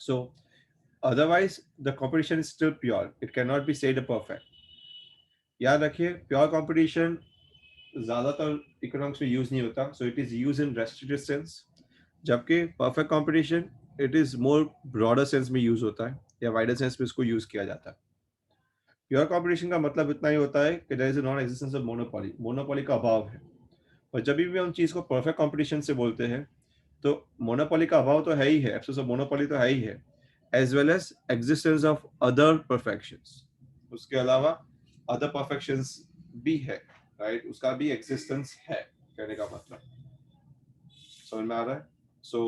So otherwise the competition is still pure, it cannot be said a perfect. याद रखिए pure competition ज़्यादातर economics में use नहीं होता, so it is use in restricted sense, जबकि perfect competition it is more broader sense में use होता है या वाइडर सेंस में इसको यूज किया जाता है। प्योर कंपटीशन का मतलब इतना ही होता है कि there is non existence of monopoly, monopoly का अभाव है। और जब भी हम चीज़ को परफेक्ट कंपटीशन से बोलते हैं तो मोनोपोली का अभाव तो है ही है, एब्सेंस ऑफ मोनोपोली तो है ही है, as well as existence of other perfections, उसके अलावा अदर परफेक्शंस भी है, राइट, उसका भी एग्जिस्टेंस है, कहने का मतलब समझ में आ रहा है। So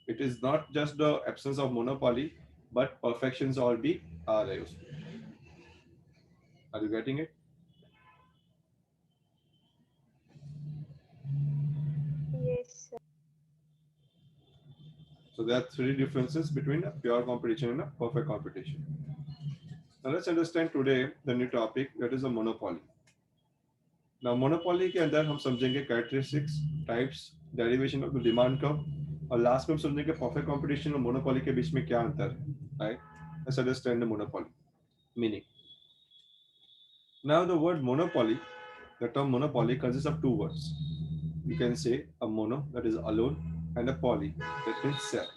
it is not just the absence of monopoly but perfections और भी आ रहे उसमें। Are you getting it? Yes, sir. So there are three differences between a pure competition and a perfect competition. Now let's understand today the new topic, that is a monopoly. Now monopoly के अंदर हम समझेंगे characteristics, types, derivation of the demand curve, और last में हम समझेंगे perfect competition और monopoly के बीच में क्या अंतर है, right? Let's understand the monopoly meaning. Now the word monopoly, the term monopoly consists of two words. You can say a mono, that is alone, and a poly, that means sell.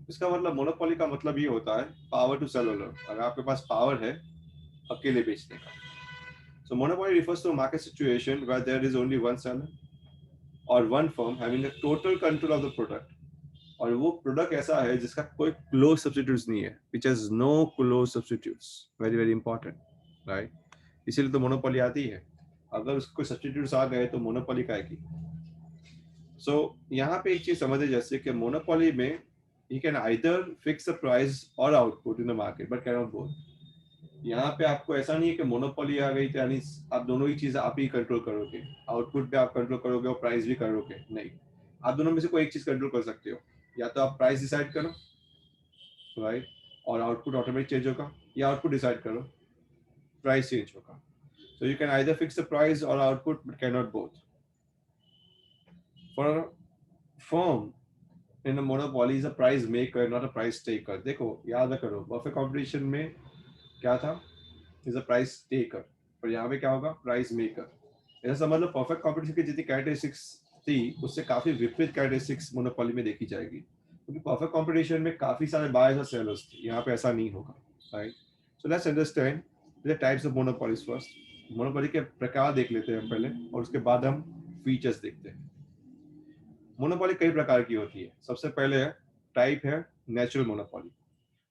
इसका मतलब monopoly का मतलब ये होता है power to cell owner, अगर आपके पास power है अकेले बेचने का। So monopoly refers to market situation where there is only one seller और one firm having a total control of the product, और वो प्रोडक्ट ऐसा है जिसका कोई क्लोज सब्स्टिट्यूट्स नहीं है, which has no close substitutes, very very important, right. इसीलिए तो मोनोपोली आती है, अगर उसको सब्स्टिट्यूट्स आ गए तो मोनोपोली का है की। सो यहाँ पे एक चीज समझे, जैसे कि मोनोपोली में you can either fix the price or output in the market but cannot both. यहाँ पे आपको ऐसा नहीं है कि मोनोपोली आ गई तो यानी आप दोनों ही चीज आप ही कंट्रोल करोगे, आउटपुट पे आप कंट्रोल करोगे और प्राइस भी करोगे, नहीं, आप दोनों में से कोई एक चीज कंट्रोल कर सकते हो, या तो आप प्राइस डिसाइड करो, राइट, और आउटपुट ऑटोमेटिक चेंज होगा, या आउटपुट डिसाइड करो, प्राइस चेंज होगा। So you can either fix the price और output but can not both. For firm in a monopoly is a price maker not a price taker. देखो याद करो perfect competition में क्या था, is a price taker, और यहाँ पे क्या होगा, प्राइस मेकर। ऐसा समझ लो परफेक्ट कंपटीशन की जितनी कैरेक्टरिस्टिक्स थी उससे काफी विपरीत कैरेक्टरिस्टिक्स मोनोपोली में देखी जाएगी, क्योंकि परफेक्ट कंपटीशन में काफी सारे बायर्स और सेलर्स थे, यहाँ पे ऐसा नहीं होगा, right. So let's understand the types of monopolies first. Monopoly के प्रकार देख लेते हैं हम पहले, और उसके बाद हम फीचर्स देखते हैं। मोनोपोली कई प्रकार की होती है। सबसे पहले है टाइप है natural monopoly.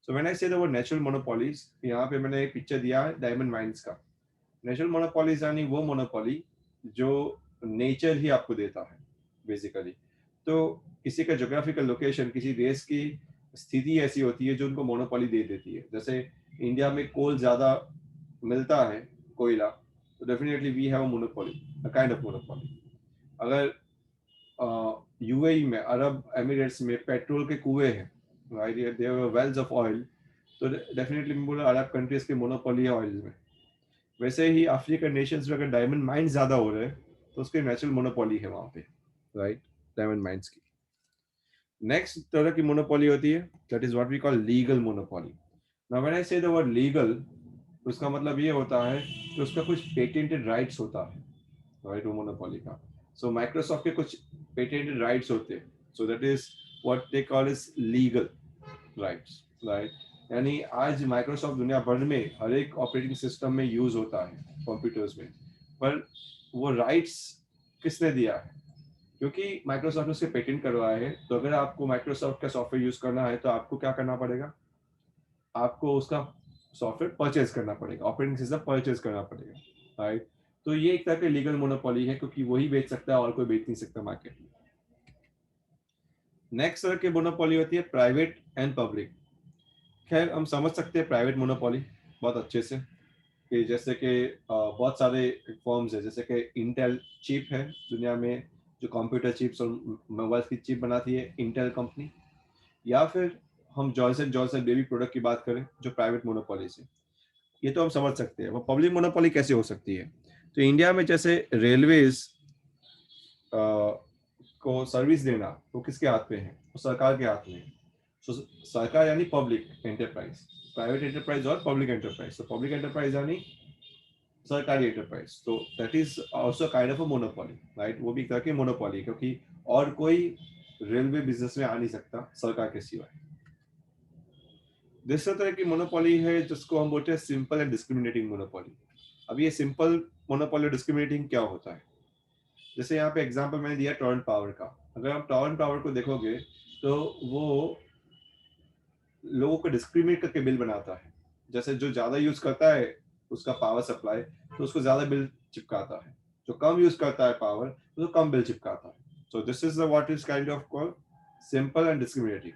So when I say the word natural monopolies, यहाँ पे मैंने एक पिक्चर दिया है डायमंड माइंस का। नेचुरल मोनोपोलीज यानी वो मोनोपोली जो नेचर ही आपको देता है बेसिकली। तो किसी का जोग्राफिकल लोकेशन, किसी देश की स्थिति ऐसी होती है जो उनको मोनोपोली दे देती है। जैसे इंडिया में कोल ज्यादा मिलता है, कोयला, तो definitely we have a monopoly, a kind of monopoly. अगर यूएई में, अरब एमिरेट्स में पेट्रोल के कुएं हैं, right, there were wells of oil, तो डेफिनेटली मैं बोला अरब कंट्रीज की मोनोपोली है ऑयल में। वैसे ही अफ्रीकन नेशंस में अगर डायमंड माइंस ज्यादा हो रहे हैं तो उसकी नेचुरल मोनोपोली है वहां पे, राइट, डायमंड माइंस की। नेक्स्ट तरह की मोनोपोली होती है, that is what we call legal monopoly. Now when I say the word legal, उसका मतलब ये होता है कि उसका कुछ पेटेंटेड राइट्स होता है, राइट, वो मोनोपोली का। सो माइक्रोसॉफ्ट के कुछ पेटेंटेड राइट्स होते हैं, so that is what they call is legal rights, right. यानी आज माइक्रोसॉफ्ट दुनिया भर में हर एक ऑपरेटिंग सिस्टम में यूज होता है, कंप्यूटर्स में, पर वो राइट्स किसने दिया है, क्योंकि माइक्रोसॉफ्ट ने उसके पेटेंट करवाया है। तो अगर आपको माइक्रोसॉफ्ट का सॉफ्टवेयर यूज करना है तो आपको क्या करना पड़ेगा, आपको उसका सॉफ्टवेयर परचेज करना पड़ेगा, ऑपरेटिंग सिस्टम परचेज करना पड़ेगा, राइट। तो ये एक तरह की लीगल मोनोपोली है, क्योंकि वही बेच सकता है और कोई बेच नहीं सकता मार्केट में। नेक्स्ट तरह की मोनोपोली होती है प्राइवेट एंड पब्लिक। खैर हम समझ सकते हैं प्राइवेट मोनोपोली बहुत अच्छे से, कि जैसे कि बहुत सारे फॉर्म्स है, जैसे कि इंटेल चिप है दुनिया में, जो कंप्यूटर चिप्स और मोबाइल की चिप बनाती है इंटेल कंपनी। या फिर हम जॉनसन जॉनसन बेबी प्रोडक्ट की बात करें जो प्राइवेट मोनोपोली से, ये तो हम समझ सकते हैं। वो पब्लिक मोनोपोली कैसे हो सकती है, तो इंडिया में जैसे रेलवेज को सर्विस देना वो किसके हाथ में है, वो सरकार के हाथ में है। सो सरकार यानी पब्लिक एंटरप्राइज, प्राइवेट एंटरप्राइज और पब्लिक एंटरप्राइज। तो पब्लिक एंटरप्राइज यानी सरकारी एंटरप्राइज, तो that is also kind of a monopoly, right. वो भी एक तरह की मोनोपोली, क्योंकि और कोई रेलवे बिजनेस में आ नहीं सकता सरकार के सिवाय। दूसरा तरह की मोनोपोली है जिसको हम बोलते हैं सिंपल एंड डिस्क्रिमिनेटिंग मोनोपोली। अब ये सिंपल मोनोपोली डिस्क्रिमिनेटिंग क्या होता है, जैसे यहाँ पे एग्जांपल मैंने दिया टॉरंट पावर का। अगर आप टॉरंट पावर को देखोगे तो वो लोगों को डिस्क्रिमिनेट करके बिल बनाता है। जैसे जो ज्यादा यूज करता है उसका पावर सप्लाई, तो उसको ज्यादा बिल चिपकाता है। जो कम यूज करता है पावर, तो कम बिल चिपकाता है। So this is what is kind of called simple and discriminating.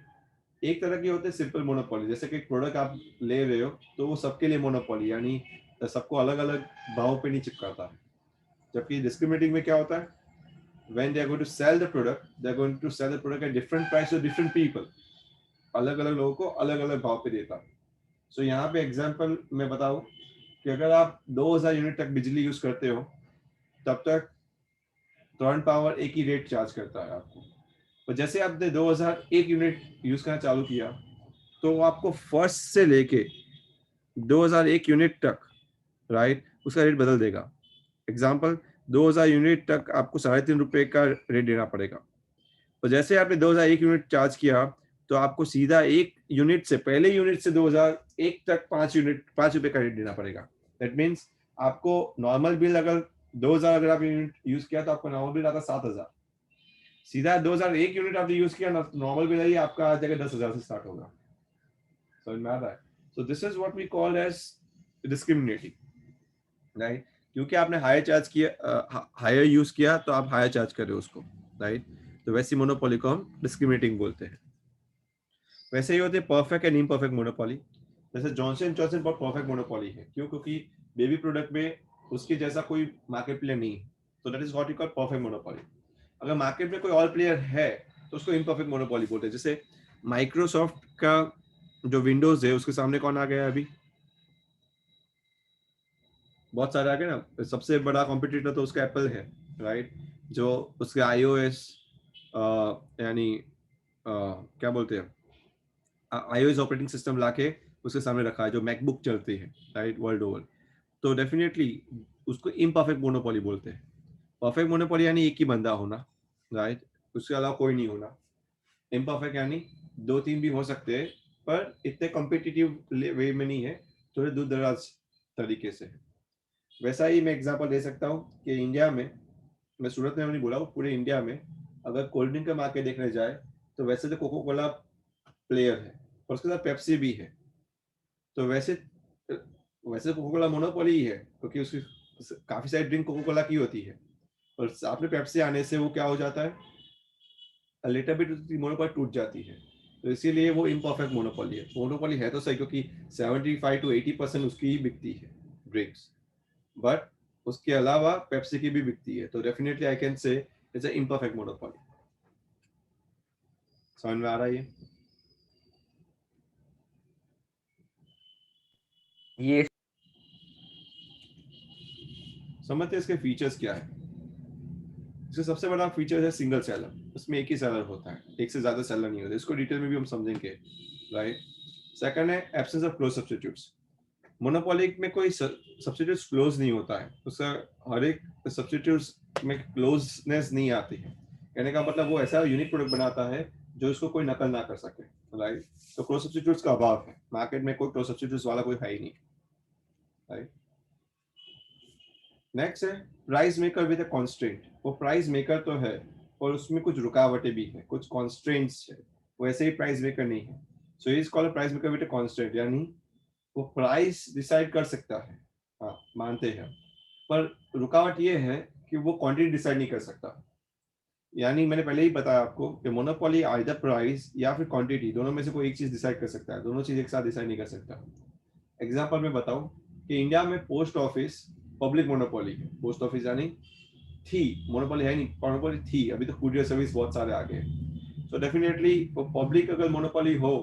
एक तरह की होते हैं सिंपल मोनोपोली, जैसे कि एक प्रोडक्ट आप ले रहे हो तो वो सबके लिए मोनोपोली, यानी सबको अलग अलग भाव पे नहीं चिपकाता है। जबकि डिस्क्रिमिनेटिंग में क्या होता है, when they are going to sell the product, they are going to sell the product at different price to different people, अलग अलग लोगों को अलग अलग भाव पे देता है। सो यहाँ पे एग्जांपल मैं बताऊं कि अगर आप 2000 यूनिट तक बिजली यूज करते हो, तब तक टॉरंट पावर एक ही रेट चार्ज करता है आपको। और जैसे आपने 2001 यूनिट यूज करना चालू किया, तो आपको फर्स्ट से लेके 2001 यूनिट तक, राइट, उसका रेट बदल देगा। एग्जाम्पल, 2000 यूनिट तक आपको ₹3.5 का रेट देना पड़ेगा। तो जैसे आपने 2001 यूनिट चार्ज किया, तो आपको सीधा एक यूनिट से, पहले यूनिट से 2001 तक 5 रुपए का रेट देना पड़ेगा। दैट मीन्स आपको नॉर्मल बिल अगर 2000 अगर आप यूनिट यूज किया, तो आपको नॉर्मल बिल आता 7000। सीधा 2001 यूनिट आपने यूज किया, नॉर्मल बिल आई आपका आ जाएगा 10,000 से स्टार्ट होगा। समझ में आ रहा है? So this is what we call as discriminating, right. क्योंकि आपने हायर चार्ज किया, हायर यूज किया, तो आप हायर चार्ज कर रहे हो उसको, राइट। तो वैसी मोनोपोली को हम डिस्क्रिमिनेटिंग बोलते हैं। वैसे ही होते हैं परफेक्ट एंड इम्परफेक्ट मोनोपोली। जैसे जॉनसन एंड जॉनसन बहुत परफेक्ट मोनोपोली है। क्यों? क्योंकि बेबी प्रोडक्ट में उसके जैसा कोई मार्केट प्लेयर नहीं है, तो that is what we call perfect monopoly. अगर मार्केट में कोई और प्लेयर है, तो उसको इम्परफेक्ट मोनोपोली बोलते हैं। जैसे माइक्रोसॉफ्ट का जो विंडोज है, उसके सामने कौन आ गया है अभी? बहुत सारे आ गए ना। सबसे बड़ा कॉम्पिटिटर तो उसका एप्पल है, राइट। जो उसके iOS यानी क्या बोलते हैं, iOS ऑपरेटिंग सिस्टम लाके उसके सामने रखा है, जो मैकबुक चलती है, राइट, वर्ल्ड ओवर। तो डेफिनेटली उसको इम्परफेक्ट मोनोपोली बोलते हैं। परफेक्ट मोनोपोली यानी एक ही बंदा होना, राइट, उसके अलावा कोई नहीं होना। इम्परफेक्ट यानी दो तीन भी हो सकते हैं, पर इतने कॉम्पिटिटिव वे में नहीं है, थोड़े दूर दराज तरीके से है। वैसा ही मैं एग्जांपल दे सकता हूँ कि इंडिया में, मैं सूरत में नहीं बोला हूँ, पूरे इंडिया में अगर कोल्ड ड्रिंक का मार्केट देखने जाए, तो वैसे तो कोको कोला प्लेयर है और उसके साथ पेप्सी भी है। तो वैसे कोको कोला मोनोपोली ही है, क्योंकि उसकी काफी सारी ड्रिंक कोको कोला की होती है, और साथ में पेप्सी आने से वो क्या हो जाता है, लिटिल बिट उसकी मोनोपोली टूट जाती है। तो इसीलिए वो इम्परफेक्ट मोनोपोली है। मोनोपोली है तो सही, क्योंकि 75 to 80% उसकी ही बिकती है ड्रिंक्स, बट उसके अलावा पेप्सी की भी बिकती है। तो definitely I can say it's a imperfect monopoly. समझ में आ रहा है ये समझते हैं इसके फीचर्स क्या है। इसका सबसे बड़ा फीचर है सिंगल सेलर। उसमें एक ही सेलर होता है, एक से ज्यादा सेलर नहीं होता। इसको डिटेल में भी हम समझेंगे, राइट। सेकंड है absence of close substitutes. Monopoly में कोई सब्स्टिट्यूट्स क्लोज नहीं होता है, उसका हर एक सब्स्टिट्यूट्स में क्लोजनेस नहीं आती है। कहने का मतलब वो ऐसा यूनिक प्रोडक्ट बनाता है जो इसको कोई नकल ना कर सके, राइट। तो क्लोज सब्स्टिट्यूट्स का अभाव है मार्केट में, कोई क्लोज सब्स्टिट्यूट्स वाला कोई है ही नहीं, राइट। नेक्स्ट है price maker with a constraint. वो प्राइस मेकर तो है और उसमें कुछ रुकावटें भी है, कुछ कॉन्स्ट्रेंट्स है। वो ऐसे ही प्राइस मेकर नहीं है। So is called price maker with a constraint, यानी वो प्राइस डिसाइड कर सकता है, हाँ मानते हैं, पर रुकावट ये है कि वो क्वांटिटी डिसाइड नहीं कर सकता। यानी मैंने पहले ही बताया आपको कि मोनोपोली आइदर प्राइस या फिर क्वांटिटी, दोनों में से कोई एक चीज डिसाइड कर सकता है, दोनों चीज एक साथ डिसाइड नहीं कर सकता। एग्जांपल में बताऊं कि इंडिया में पोस्ट ऑफिस पब्लिक मोनोपोली है। पोस्ट ऑफिस यानी थी, मोनोपोली है नहीं, मोनोपोली थी, अभी तो कुरियर सर्विस बहुत सारे आ गए। सो डेफिनेटली वो पब्लिक अगर मोनोपोली हो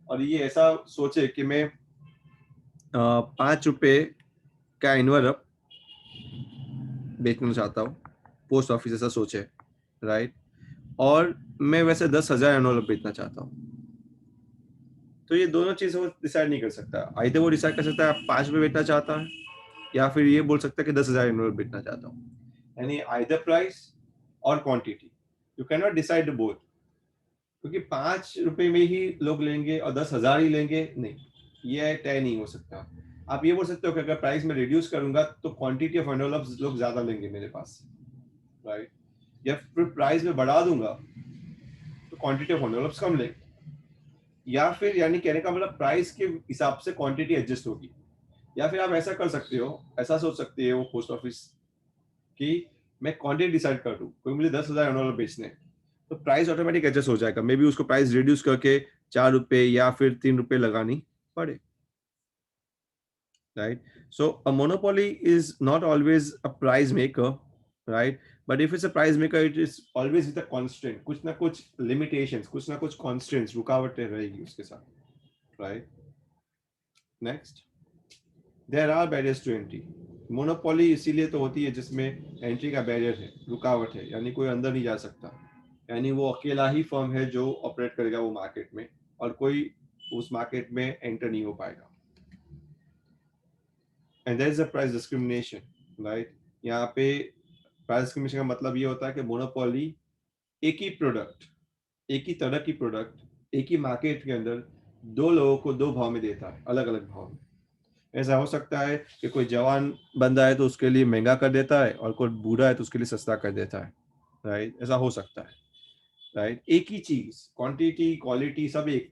और ये ऐसा सोचे कि मैं 5 रुपए का एनवलप बेचना चाहता हूँ, पोस्ट ऑफिस ऐसा सोचे, राइट, और मैं वैसे 10,000 एनवलप बेचना चाहता हूँ, तो ये दोनों चीजें वो डिसाइड नहीं कर सकता। आइदर वो डिसाइड कर सकता है आप 5 रुपए बेचना चाहता है, या फिर ये बोल सकता है कि 10,000 यूनिट बेचना चाहता हूँ। यानी आइदर प्राइस और quantity, you can not decide both, क्योंकि 5 रुपए में ही लोग लेंगे और 10,000 ही लेंगे, नहीं, ये तय नहीं हो सकता। आप ये बोल सकते हो कि अगर प्राइस में रिड्यूस करूंगा तो क्वांटिटी ऑफ एनवेलप्स लोग ज्यादा लेंगे मेरे पास, राइट? या फिर प्राइस में बढ़ा दूंगा तो क्वांटिटी ऑफ एनवेलप्स कम लेंगे, या फिर यानी कहने का मतलब प्राइस के हिसाब से क्वांटिटी एडजस्ट होगी। या फिर आप ऐसा कर सकते हो, ऐसा सोच सकते हो पोस्ट ऑफिस कि मैं क्वांटिटी डिसाइड कर दूं, कोई मुझे 10,000 एनवेलप बेचने हैं, तो प्राइस ऑटोमेटिक एडजस्ट हो जाएगा, मे बी उसको प्राइस रिड्यूस करके 4 रुपए या फिर 3 रुपए लगानी पड़े, right? So a monopoly is not always a price maker, right? But if it's a price maker, it is always with a constraint, कुछ ना कुछ limitations, कुछ ना कुछ constraints, रुकावटें रहेगी उसके साथ, right? Next, there are barriers to entry. Monopoly इसीलिए तो होती है जिसमें एंट्री का बैरियर है, रुकावट है, यानी कोई अंदर नहीं जा सकता, यानी वो अकेला ही फर्म है जो ऑपरेट करेगा वो मार्केट में, और कोई उस मार्केट में एंटर नहीं हो पाएगा। And there is a price discrimination, right? यहाँ पे प्राइस डिस्क्रिमिनेशन का मतलब ये होता है कि मोनोपोली एक ही प्रोडक्ट, एक ही तरह की प्रोडक्ट एक ही मार्केट के अंदर दो लोगों को दो भाव में देता है, अलग अलग भाव में। ऐसा हो सकता है कि कोई जवान बंदा है तो उसके लिए महंगा कर देता है, और कोई बूढ़ा है तो उसके लिए सस्ता कर देता है, राइट? ऐसा हो सकता है, राइट? एक ही चीज, क्वांटिटी क्वालिटी सब एक,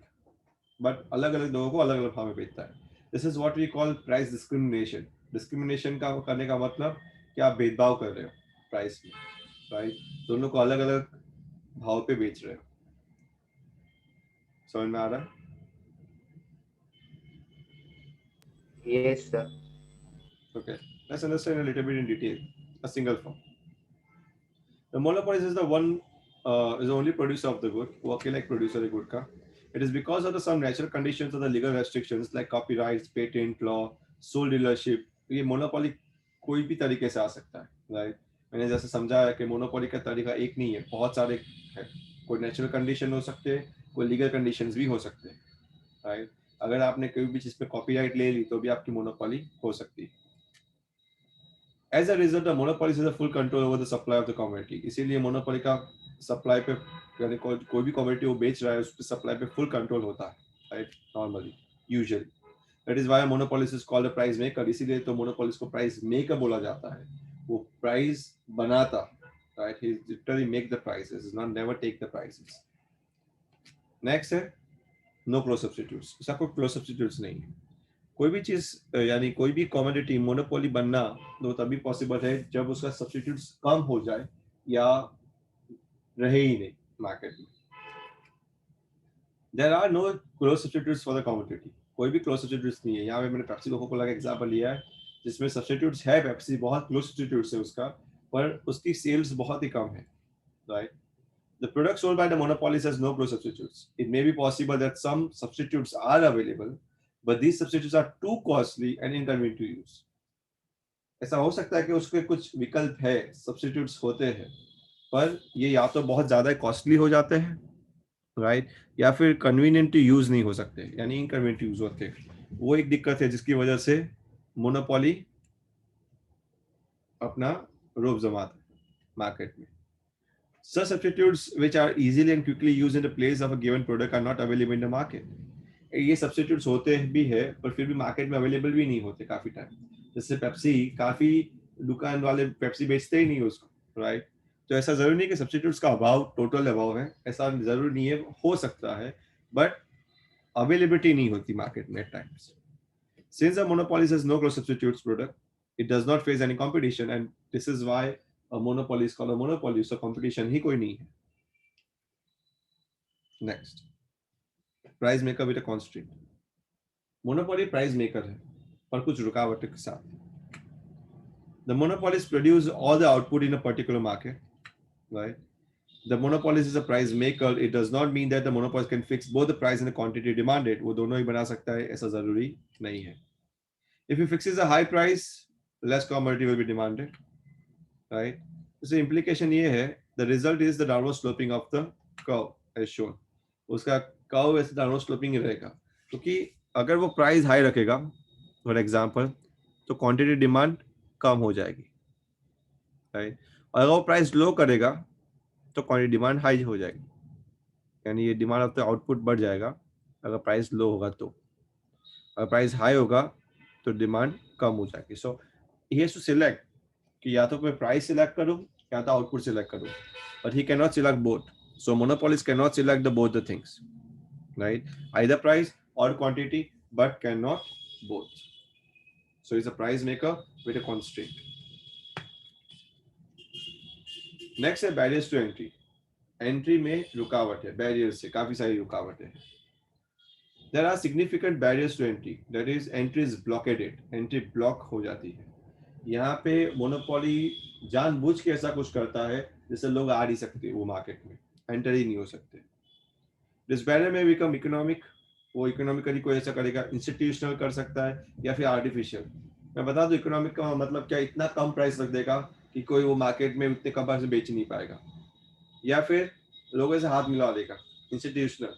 बट अलग अलग लोगों को अलग अलग भाव में बेचता है। This is what we call price discrimination. Discrimination का करने का मतलब कि आप भेदभाव कर रहे हो प्राइस में, राइट? दोनों को अलग अलग भाव पे बेच रहे हो। समझ में आ रहा है? Yes, sir. Okay, let's understand a little bit in detail a single firm. The monopolist is the one, is the only producer of the good, वो अकेला एक producer है good का. It is because of the some natural conditions or the legal restrictions like copyrights, patent law, sole dealership. ये monopoly कोई भी तरीके से आ सकता है, right? मैंने जैसे समझा है कि monopoly का तरीका एक नहीं है, बहुत सारे है। कोई natural condition हो सकते हैं, कोई legal conditions भी हो सकते हैं, right? अगर आपने कोई भी चीज पे copyright ले ली तो भी आपकी monopoly हो सकती है। As a result, the monopoly has a full control over the supply of the commodity. इसीलिए monopoly का supply पे, यानी कोई भी commodity वो बेच रहा है उस पे supply पे full control होता है, right? Normally, usually. That is why a monopolist is called a price maker. इसीलिए तो monopolist को price maker बोला जाता है। वो price बनाता, right? He literally make the prices, does not never take the prices. Next है no close substitutes. इसका कोई close substitutes नहीं है। कोई भी चीज, यानी कोई भी कमोडिटी मोनोपोली बनना तो तभी पॉसिबल है जब उसका सब्स्टिट्यूट्स कम हो जाए या रहे ही नहीं मार्केट में। There are no close substitutes for the commodity. कोई भी क्लोज सब्स्टिट्यूट्स नहीं है। यहाँ पे मैंने पेप्सी कोका कोला का एग्जांपल लिया है जिसमें सब्स्टिट्यूट्स है, पेप्सी बहुत क्लोज सब्स्टिट्यूट्स है उसका, पर उसकी सेल्स बहुत ही कम है, right? The product sold by the monopolist has no close substitutes. It may be possible that some substitutes are available, but these substitutes are too costly and inconvenient to use. ऐसा हो सकता है कि उसके कुछ विकल्प है, सब्स्टिट्यूट्स होते हैं, पर ये या तो बहुत ज्यादा कॉस्टली हो जाते हैं, राइट? या फिर कन्वीनियंट टू यूज नहीं हो सकते, यानी इनकन्वीनियंट यूज होते हैं। वो एक दिक्कत है जिसकी वजह से मोनोपोली अपना रोब जमाता है मार्केट में। Such substitutes which are easily and quickly used in the place of a given product are not available in the market. ये सब्स्टिट्यूट्स होते भी है पर फिर भी मार्केट में अवेलेबल भी नहीं होते काफी टाइम। जैसे पेप्सी, काफी दुकान वाले पेप्सी बेचते ही नहीं उसको, राइट? तो ऐसा जरूरी नहीं कि सब्स्टिट्यूट्स का अभाव, टोटल अभाव है, ऐसा जरूरी नहीं है, हो सकता है, बट अवेलेबिलिटी नहीं होती मार्केट में at times. Since the monopoly has no close substitutes product, it does not face any competition, and this is why a monopoly is called a monopoly. So competition ही कोई नहीं है। Next, price maker with a constraint. Monopoly price maker है, पर कुछ रुकावटों के साथ। The monopolist produce all the output in a particular market, right? The monopolist is a price maker. It does not mean that the monopolist can fix both the price and the quantity demanded. वो दोनों ही बना सकता है, ऐसा जरूरी नहीं है। If he fixes a high price, less commodity will be demanded, right? So implication ये है, the result is the downward sloping of the curve as shown. उसका कर्व ऐसे डाउनवर्ड स्लोपिंग ही रहेगा, क्योंकि अगर वो प्राइस हाई रखेगा फॉर एग्जांपल तो क्वांटिटी डिमांड कम हो जाएगी, राइट। और अगर वो प्राइस लो करेगा तो क्वांटिटी डिमांड हाई हो जाएगी, यानी ये डिमांड ऑफ द आउटपुट बढ़ जाएगा अगर प्राइस लो होगा तो। अगर प्राइस हाई होगा तो डिमांड कम हो जाएगी। So he has to select कि या तो मैं प्राइस सिलेक्ट करूं या तो आउटपुट सिलेक्ट करूं, but he can not select both. So monopolist can not select the both the things, right, either price और quantity, but can not both. So he's a price maker with a constraint. Next है barriers to entry. Entry में रुकावट है, barriers से काफी सारी रुकावटें हैं. There are significant barriers to entry. That is, entry is blockaded. Entry block हो जाती है. यहाँ पे मोनोपोली जानबूझ के ऐसा कुछ करता है जिससे लोग आ नहीं सकते वो मार्केट में, एंटर ही नहीं हो सकते. This barrier may become economic. वो इकोनॉमिकली कोई ऐसा करेगा, इंस्टीट्यूशनल कर सकता है या फिर आर्टिफिशियल. मैं बता दूं इकोनॉमिक का मतलब क्या, इतना कम प्राइस रख देगा कि कोई वो मार्केट में उतने कम प्राइस से बेच नहीं पाएगा, या फिर लोगों से हाथ मिला देगा, इंस्टीट्यूशनल.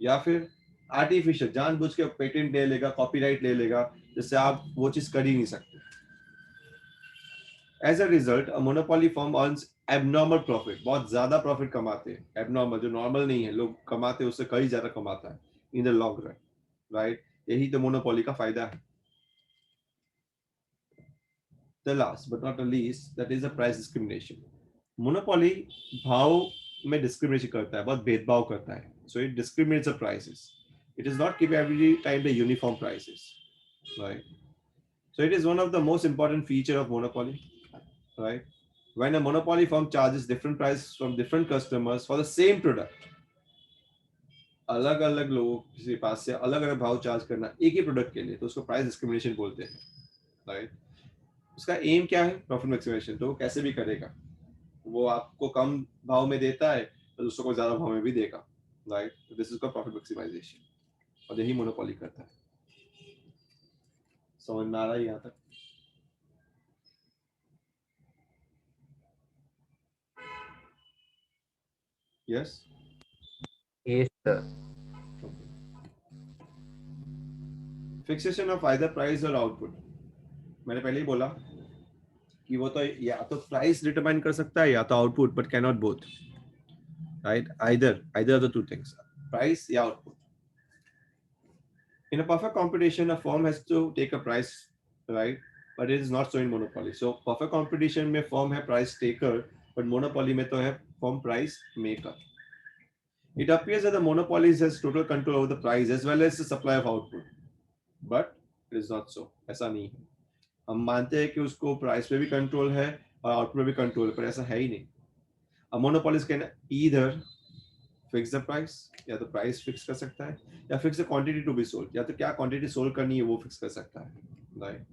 या फिर आर्टिफिशियल, जानबूझ के पेटेंट ले लेगा, कॉपीराइट ले लेगा, जिससे आप वो चीज कर ही नहीं सकते. As a result a monopoly firm earns abnormal profit. बहुत ज्यादा प्रॉफिट कमाते हैं. एबनॉर्मल जो नॉर्मल नहीं है, लोग कमाते हैं उससे कहीं ज्यादा कमाता है in the long run, right. यही तो मोनोपोली का फायदा है. The last but not the least, that is the price discrimination. Monopoly भाव में डिस्क्रिमिनेशन करता है, बहुत भेदभाव करता है. So it discriminates the prices. It is not keep every time the uniform prices, right? So it is one of the most important feature of monopoly, right? When a monopoly firm charges different prices from different customers for the same product, अलग अलग लोगों के पास से अलग अलग भाव charge करना एक ही प्रोडक्ट के लिए, तो उसको प्राइस डिस्क्रिमिनेशन बोलते हैं, राइट. उसका एम क्या है? Profit maximisation. तो वो कैसे भी करेगा, वो आपको कम भाव में देता है तो दूसरों को ज्यादा भाव में भी देगा, राइट. तो this is called profit maximisation, और यही मोनोपोली करता है. समझ में आ रहा है यहाँ तक? Yes. Yes, sir. Fixation of either price और आउटपुट. मैंने पहले ही बोला कि वो तो या तो प्राइस डिटरमाइन कर सकता है या तो output, but can not both, right. Either of the two things, price या output. In a perfect competition, a firm has to take a price, right? But it is not so in monopoly. So perfect competition में firm है price taker, but monopoly में तो है firm price maker. It appears that the monopoly has total control over the price as well as the supply of output, but it is not so. ऐसा नहीं है. हम मानते हैं कि उसको प्राइस पे भी कंट्रोल है और आउटपुट पे भी कंट्रोल है, पर ऐसा है ही नहीं. A monopolist can either fix the price, या तो प्राइस फिक्स कर सकता है, या fix the quantity to be sold, या तो क्या क्वांटिटी सोल्ड करनी है वो फिक्स कर सकता है, right.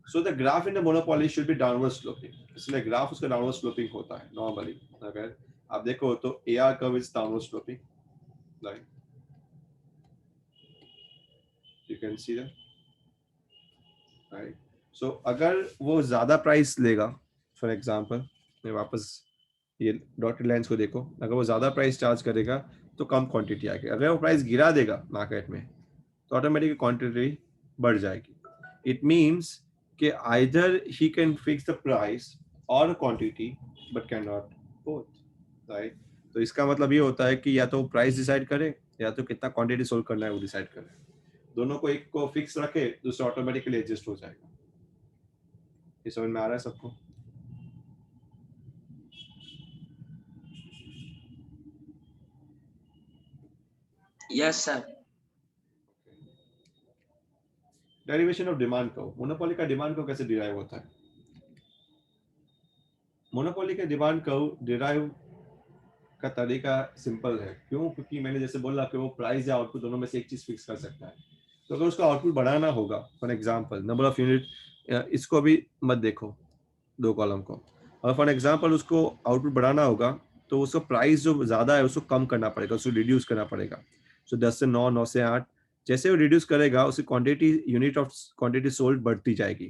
So the graph in the monopoly should be downward sloping. इसलिए ग्राफ उसका डाउनवर्ड स्लोपिंग होता है नॉर्मली. अगर आप देखो तो AR curve is downward sloping, right. You can see that, right. So अगर वो ज्यादा प्राइस लेगा, फॉर एग्जांपल मैं वापस ये डॉटेड लाइंस को देखो, अगर वो ज्यादा प्राइस चार्ज करेगा तो कम क्वांटिटी आएगी. अगर वो प्राइस गिरा देगा मार्केट में तो ऑटोमेटिकली क्वांटिटी बढ़ जाएगी. इट मींस कि either he can fix the price और quantity but can not both, right. तो इसका मतलब ये होता है कि या तो प्राइस डिसाइड करे या तो कितना क्वांटिटी सोल्व करना है वो डिसाइड करे. दोनों को एक को फिक्स रखे, दूसरा ऑटोमेटिकली एडजस्ट हो जाएगा. ये समझ में आ रहा है सबको? Yes sir. Derivation of demand curve. Monopoly का डिमांड कर्व कैसे डिराइव होता है? मोनोपोली का डिमांड कर्व डिराइव का तरीका सिंपल है. क्यों? क्योंकि मैंने जैसे बोला कि वो प्राइस या आउटपुट दोनों में से एक चीज फिक्स कर सकता है. तो अगर उसका आउटपुट बढ़ाना होगा, for example number of unit, इसको भी मत देखो दो कॉलम को, और फॉर एग्जांपल उसको आउटपुट बढ़ाना होगा तो उसका प्राइस जो ज्यादा है उसको कम करना पड़ेगा, उसको रिड्यूस करना पड़ेगा. सो 10 से 9, 9 से 8, जैसे वो रिड्यूस करेगा उसकी quantity, unit of quantity sold बढ़ती जाएगी,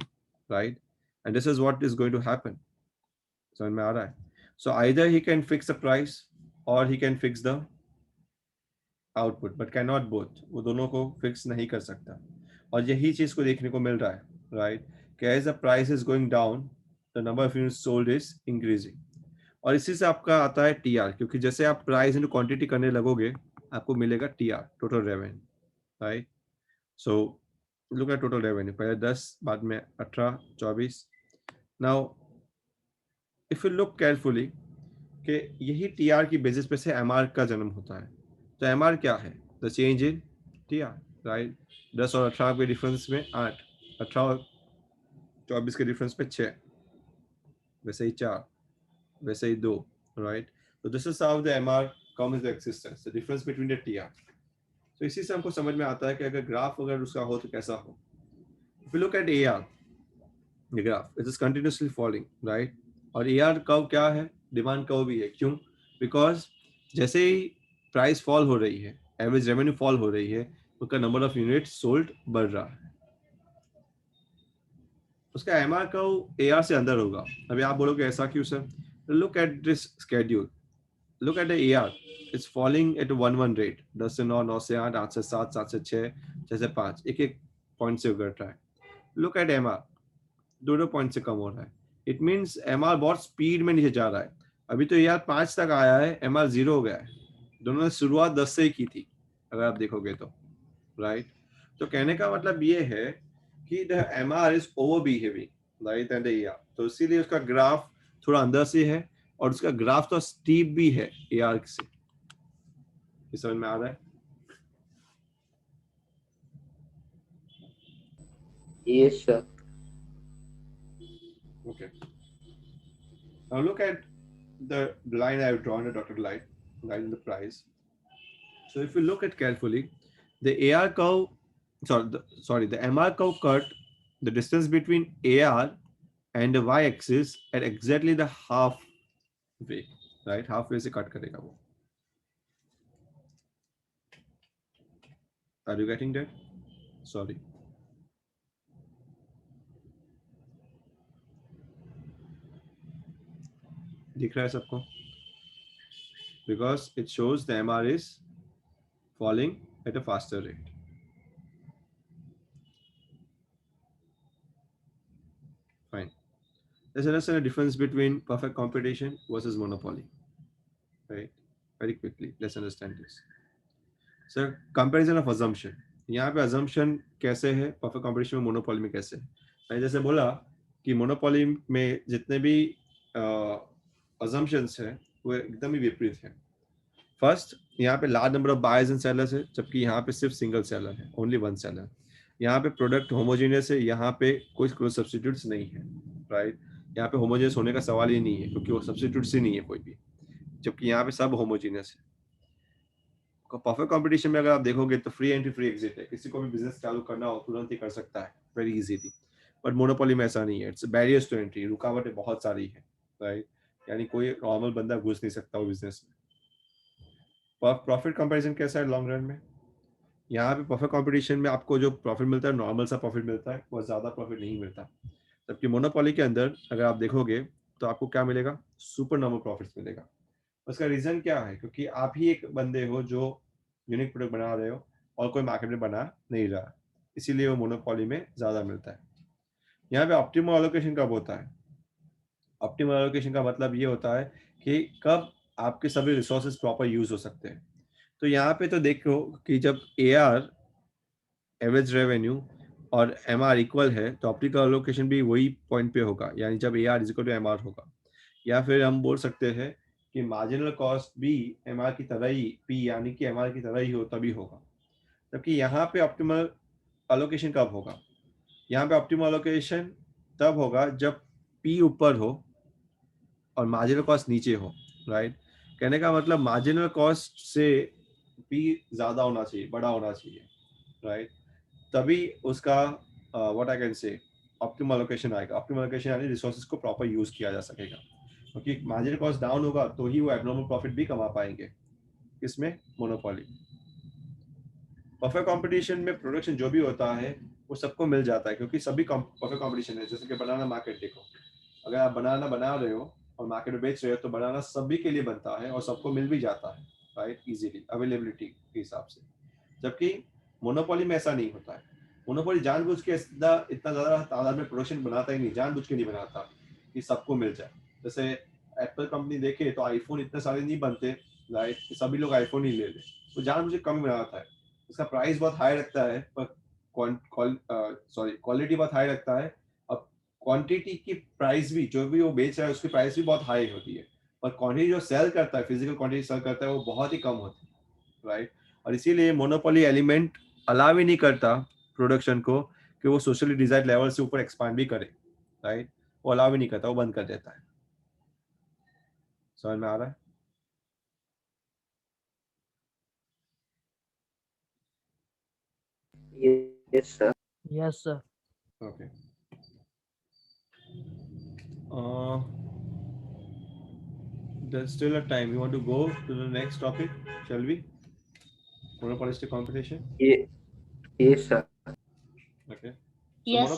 right. And this is what is going to happen. समझ में आ रहा है? So either he can fix the price और he can fix the output, but can not both, वो दोनों को फिक्स नहीं कर सकता। और यही चीज को देखने को मिल रहा है, राइट, कि as the price is going down the number of units sold is increasing. और इसी से आपका आता है टीआर, क्योंकि जैसे आप प्राइस इनटू क्वांटिटी करने लगोगे आपको मिलेगा TR, total revenue, right. So look at total revenue, पहले 10, बाद में 18, 24। Now if you look carefully कि यही टीआर की बेसिस पे से एमआर का जन्म होता है। तो एमआर क्या है? The change in TR, right. 10 और 18 के डिफरेंस में 8, 18 और 24 के डिफरेंस पे 6, वैसे ही 4, वैसे ही 2, राइट। तो this is how the MR comes into existence, the difference between the TR. तो इसी से हमको समझ में आता है कि अगर ग्राफ अगर उसका हो तो कैसा हो। If you look at AR, the graph it is continuously falling, right? और AR कर्व क्या है? डिमांड कर्व भी है। क्यों? बिकॉज जैसे ही प्राइस फॉल हो रही है, एवरेज रेवेन्यू फॉल हो रही है, उसका नंबर ऑफ यूनिट सोल्ड बढ़ रहा है। उसका एमआर कर्व AR से अंदर होगा। अभी आप बोलोगे ऐसा क्यों sir? Look at this schedule, look at the AR, it's falling eight 1-1 rate, 10 से 9, 9 से 8, 8 से 7, 7 से 6, 6 से 5, एक एक पॉइंट से घट रहा है। लुक एट एमआर, 2 पॉइंट से कम हो रहा है। इट मीन्स एमआर बहुत स्पीड में नीचे जा रहा है। अभी तो यार 5 तक आया है, एमआर 0 हो गया है। दोनों ने शुरुआत 10 से ही की थी अगर आप देखोगे तो, राइट। तो कहने का मतलब ये है कि the MR is over behaving, right, and AR. तो इसीलिए उसका ग्राफ थोड़ा अंदर से है और उसका ग्राफ तो स्टीप भी है एआर से। समझ में आ रहा है? Yes, sir. Okay. Now look at the line I have drawn, a dotted line in the price. So if you look at carefully, the AR curve, the MR curve cut the distance between AR and the y-axis at exactly the half way, right? Halfway से cut करेगा वो. Are you getting that? Sorry. दिख रहा है सबको? Because it shows the MR is falling at a faster rate. Fine. Let's understand the difference between perfect competition versus monopoly. Right? Very quickly, let's understand this. So, comparison of assumption. यहाँ पे assumption कैसे है, perfect competition में monopoly में कैसे है? मैंने जैसे बोला कि monopoly में जितने भी assumptions हैं वो एकदम ही विपरीत हैं. First, यहाँ पे large number of buyers and sellers है, जबकि यहाँ पे सिर्फ single seller है, only one seller. यहाँ पे प्रोडक्ट होमोजीनियस है, यहाँ पे कोई क्लोज सब्स्टिट्यूट्स नहीं है, राइट। यहाँ पे होमोजीनियस होने का सवाल ही नहीं है क्योंकि वो सब्स्टिट्यूट्स ही नहीं है कोई भी, जबकि यहाँ पे सब होमोजीनियस है। परफेक्ट कंपटीशन में अगर आप देखोगे तो फ्री एंट्री फ्री एग्जिट है, किसी को भी बिजनेस चालू करना हो तुरंत ही कर सकता है, वेरी इजीली। बट मोनोपोली में ऐसा नहीं है, इट्स बैरियर्स टू एंट्री, रुकावटें बहुत सारी है, राइट। यानी कोई नॉर्मल बंदा घुस नहीं सकता वो बिजनेस में। प्रॉफिट कंपैरिजन कैसा है लॉन्ग रन में? यहाँ पे परफेक्ट कंपटीशन में आपको जो प्रॉफिट मिलता है नॉर्मल सा प्रॉफिट मिलता है, बहुत ज़्यादा प्रॉफिट नहीं मिलता। जबकि मोनोपोली के अंदर अगर आप देखोगे तो आपको क्या मिलेगा? सुपर नॉर्मल प्रॉफिट्स मिलेगा। उसका रीज़न क्या है? क्योंकि आप ही एक बंदे हो जो यूनिक प्रोडक्ट बना रहे हो और कोई मार्केट में बना नहीं रहा, इसीलिए वो मोनोपोली में ज़्यादा मिलता है। यहाँ पे ऑप्टिमल एलोकेशन कब होता है? ऑप्टिमल एलोकेशन का मतलब ये होता है कि कब आपके सभी रिसोर्सेज प्रॉपर यूज हो सकते हैं। तो यहाँ पे तो देखो कि जब AR एवरेज रेवेन्यू और MR इक्वल है तो ऑप्टिकल एलोकेशन भी वही पॉइंट पे होगा, यानी जब AR is equal to MR होगा। या फिर हम बोल सकते हैं कि मार्जिनल कॉस्ट भी MR की तरह ही, P यानी कि MR की तरह ही हो तभी होगा। जबकि यहाँ पे ऑप्टिमल एलोकेशन कब होगा? यहाँ पे ऑप्टिमल एलोकेशन तब होगा जब P ऊपर हो और मार्जिनल कॉस्ट नीचे हो, राइट। कहने का मतलब मार्जिनल कॉस्ट से P ज्यादा होना चाहिए, बड़ा होना चाहिए, राइट। तभी उसका what I can say optimal allocation आएगा। ऑप्टिमल एलोकेशन यानी रिसोर्सेज को प्रॉपर यूज किया जा सकेगा, क्योंकि मार्जिनल कॉस्ट डाउन होगा तो ही वो एब्नॉर्मल प्रॉफिट भी कमा पाएंगे। किसमें? मोनोपोली। परफेक्ट कंपटीशन में प्रोडक्शन जो भी होता है वो सबको मिल जाता है, क्योंकि सभी परफेक्ट कंपटीशन है। जैसे कि बनाना मार्केट देखो, अगर आप बनाना बना रहे हो और मार्केट में बेच रहे हो तो बनाना सभी के लिए बनता है और सबको मिल भी जाता है, राइट, इजीली अवेलेबिलिटी के हिसाब से। जबकि मोनोपोली में ऐसा नहीं होता है। मोनोपोली जानबूझ के इतना ज्यादा तादाद में प्रोडक्शन बनाता ही नहीं, जानबूझ के नहीं बनाता कि सबको मिल जाए। जैसे एप्पल कंपनी देखे तो आईफोन इतने सारे नहीं बनते, राइट, कि सभी लोग आईफोन ही ले ले, तो जानबूझ के कम बनाता है। इसका प्राइस बहुत हाई रखता है, पर क्वालिटी बहुत हाई रखता है। अब क्वांटिटी की प्राइस भी, जो भी वो बेच रहा है उसकी प्राइस भी बहुत हाई होती है, पर क्वांटिटी जो सेल करता है, फिजिकल क्वांटिटी सेल करता है, वो बहुत ही कम होती है, राइट। और इसीलिए मोनोपोली एलिमेंट अलाउ ही नहीं करता प्रोडक्शन को कि वो सोशली डिजायर्ड लेवल से ऊपर एक्सपांड भी करे, राइट। वो अलाउ ही नहीं करता, वो बंद कर देता है। समझ में आ रहा है? Yes, sir. Yes, sir. Okay. There's still a time. You want to go to the next topic, shall we? Monopolistic competition. Yes, sir. Okay. So Yes.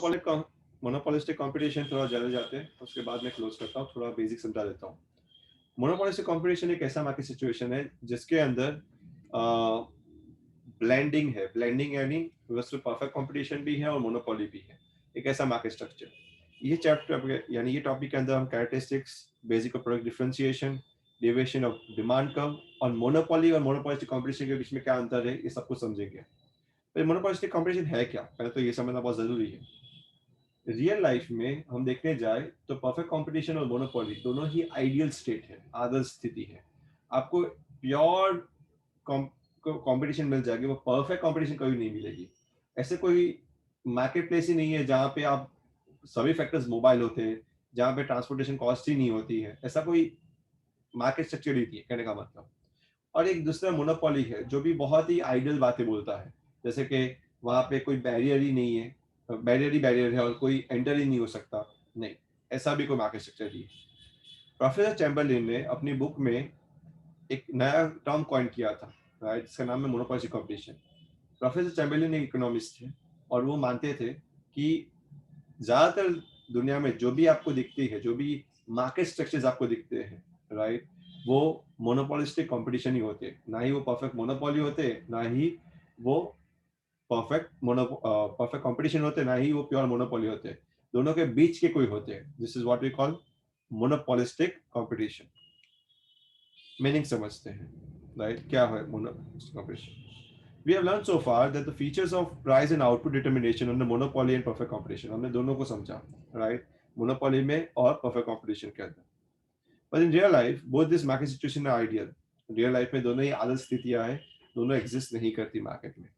monopolistic competition थोड़ा जल्दी जाते हैं, उसके बाद मैं क्लोज करता हूँ, थोड़ा बेसिक समझा देता हूँ। मोनोपोलिस्टिक कंपटीशन एक ऐसा मार्केट सिचुएशन है जिसके अंदर ब्लेंडिंग है। ब्लेंडिंग यानी उसमें परफेक्ट कंपटीशन भी है और मोनोपोली भी है, एक ऐसा मार्केट स्ट्रक्चर। ये चैप्टर यानी ये टॉपिक के अंदर हम characteristics, basic product differentiation, deviation of demand curve और मोनोपोली और मोनोपोलिस्टिक कंपटीशन के बीच में क्या अंतर है, ये सब कुछ समझेंगे। तो मोनोपोलिस्टिक कंपटीशन है क्या, पहले तो ये समझना बहुत जरूरी है। रियल लाइफ में हम देखने जाए तो परफेक्ट कंपटीशन और मोनोपोली दोनों ही आइडियल स्टेट है, आदर्श स्थिति है। आपको प्योर कंपटीशन मिल जाएगी, वो परफेक्ट कंपटीशन कभी नहीं मिलेगी। ऐसे कोई मार्केट प्लेस ही नहीं है जहाँ पे आप सभी फैक्टर्स मोबाइल होते हैं, जहाँ पे ट्रांसपोर्टेशन कॉस्ट ही नहीं होती है। ऐसा कोई मार्केट स्ट्रक्चर ही नहीं है, कहने का मतलब। और एक दूसरा मोनोपोली है जो भी बहुत ही आइडियल बातें बोलता है, जैसे कि वहां पे कोई बैरियर ही नहीं है, बैरियर ही बैरियर है और कोई एंटर ही नहीं हो सकता, नहीं, ऐसा भी कोई मार्केट स्ट्रक्चर नहीं है। प्रोफेसर चैम्बरलिन ने अपनी बुक में एक नया टर्म कॉइन किया था, राइट, जिसका नाम है मोनोपोलिस्टिक कंपटीशन। प्रोफेसर चैम्बरलिन एक इकोनॉमिस्ट थे और वो मानते थे कि ज्यादातर दुनिया में जो भी आपको दिखती है, जो भी मार्केट स्ट्रक्चर्स आपको दिखते हैं, राइट, वो मोनोपोलिस्टिक कंपटीशन ही होते हैं। ना ही वो परफेक्ट मोनोपोली होते, ना ही वो परफेक्ट कंपटीशन होते, ना ही वो प्योर मोनोपोली होते। दोनों के बीच के कोई होते हैं। This is what we call monopolistic competition. Meaning समझते हैं, राइट, क्या है monopolistic competition. We have learned so far that the features of price and output determination under monopoly and perfect competition, हमने दोनों को समझा, right, monopoly में और perfect competition के अंदर। But in real life, both this market situation are ideal. Real life में दोनों ही आदर्श स्थितियां हैं, दोनों exist नहीं करती मार्केट में।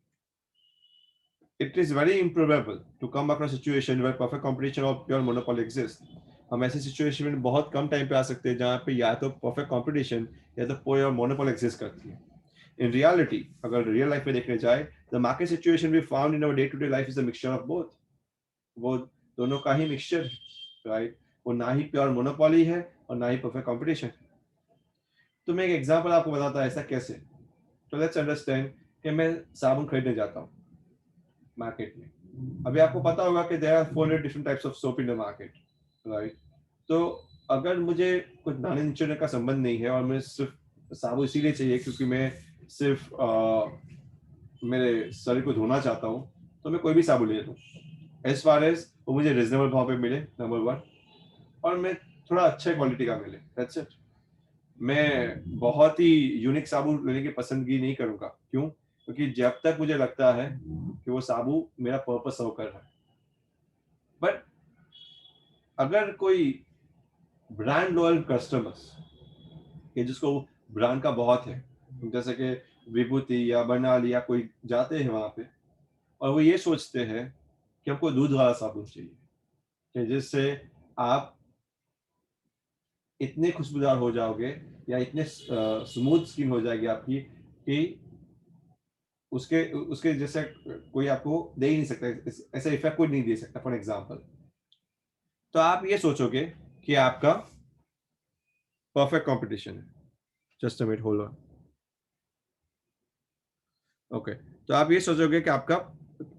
It is very improbable to come across a situation where perfect competition or pure monopoly exists. हम ऐसे सिचुएशन में बहुत कम टाइम पे आ सकते हैं जहाँ पे या तो परफेक्ट कंपटीशन या तो प्योर मोनोपोली एग्जिस्ट करती है। In reality, अगर रियल लाइफ में देखने जाए, the market situation we found in our day-to-day life is a mixture of both. वो दोनों का ही मिक्सचर है, राइट। वो ना ही प्योर मोनोपोली है और ना ही परफेक्ट कंपटीशन। तो मैं एक एग्जांपल आपको बताता हूँ ऐसा कैसे। तो लेट्स अंडरस्टैंड कि मैं साबुन खरीदने जाता हूँ मार्केट में। अभी आपको पता होगा कि there are 400 different types of soap in the market, right. तो अगर मुझे कुछ नाने निचोड़ने का संबंध नहीं है और मुझे सिर्फ साबुन इसीलिए चाहिए क्योंकि मैं सिर्फ मेरे शरीर को धोना चाहता हूँ, तो मैं कोई भी साबुन ले लूँ, एज फार एज वो मुझे रिजनेबल भाव पे मिले, नंबर वन, और मैं थोड़ा अच्छे क्वालिटी का मिले, दैट्स इट। मैं बहुत ही यूनिक साबुन लेने की पसंदगी नहीं करूँगा। क्यों? क्योंकि जब तक मुझे लगता है कि वो साबुन मेरा पर्पस सर्व कर रहा है। बट अगर कोई ब्रांड लॉयल कस्टमर्स कि जिसको ब्रांड का बहुत है, जैसे कि विभूति या बरनाली या कोई जाते हैं वहां पे और वो ये सोचते हैं कि हमको दूध वाला साबुन चाहिए कि जिससे आप इतने खुशबूदार हो जाओगे या इतने स्मूथ स्किन हो जाएगी आपकी कि उसके उसके जैसे कोई आपको दे ही नहीं सकता, ऐसा इफेक्ट कोई नहीं दे सकता, फॉर एग्जाम्पल। तो आप ये सोचोगे कि आपका परफेक्ट कंपटीशन है। Just a minute, hold on. Okay, तो आप ये सोचोगे कि आपका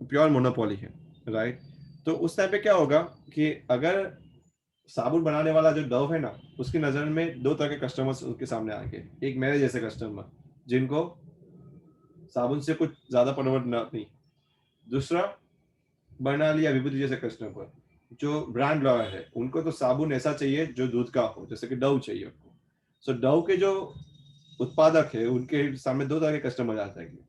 प्योर मोनोपोली है, राइट। तो उस टाइम पे क्या होगा कि अगर साबुन बनाने वाला जो डव है ना, उसकी नजर में दो तरह के कस्टमर्स उसके सामने आएंगे। एक मेरे जैसे कस्टमर जिनको साबुन से कुछ ज्यादा परवट नहीं। दूसरा बर्नाली या विभूति जैसे कस्टमर जो ब्रांड लॉयर है, उनको तो साबुन ऐसा चाहिए जो दूध का हो, जैसे कि डव चाहिए उनको। सो डव के जो उत्पादक है उनके सामने दो तरह के कस्टमर आ जाएंगे।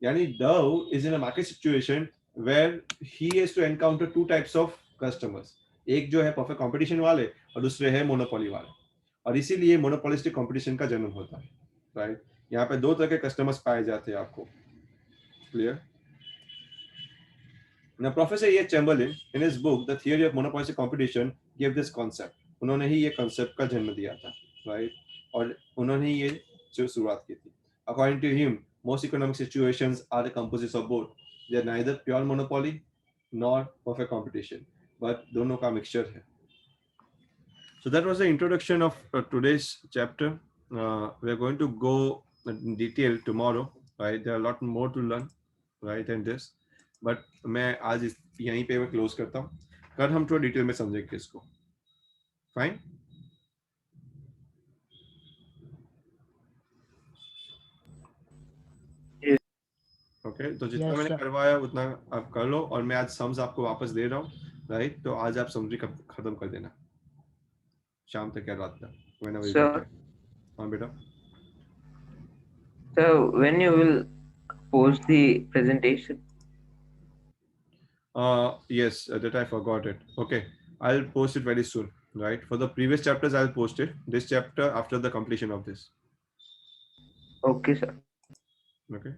यानी Dove is in a market situation where he has to encounter two types of customers, एक जो है परफेक्ट कंपटीशन वाले और दूसरे है मोनोपोली वाले, और इसीलिए मोनोपोलिस्टिक कंपटीशन का जन्म होता है, राइट। यहाँ पे दो तरह के कस्टमर्स पाए जाते हैं आपको, clear. Now, Professor E. Chamberlain, in his book The Theory of Monopolistic Competition, gave this concept. उन्होंने ही ये concept का जन्म दिया था, right? और उन्होंने ही ये जो शुरुआत की थी। According to him, most economic situations are the composites of both. They are neither pure monopoly nor perfect competition, but दोनों का mixture है। So that was the introduction of today's chapter. We are going to go in detail tomorrow, right? There are a lot more to learn, right, than this. But मैं आज यहीं पे मैं close करता हूँ, कल हम थोड़ा डिटेल में समझेंगे इसको। Fine, okay. तो जितना मैंने करवाया उतना आप कर लो, और मैं आज सम्स आपको वापस दे रहा हूँ, राइट। तो आज आप समरी खत्म कर देना शाम तक या रात तक, whenever you get time. हाँ बेटा। So when you will post the presentation? Yes, that I forgot it. Okay, I'll post it very soon, right? For the previous chapters I'll post it, this chapter after the completion of this. Okay, sir. Okay.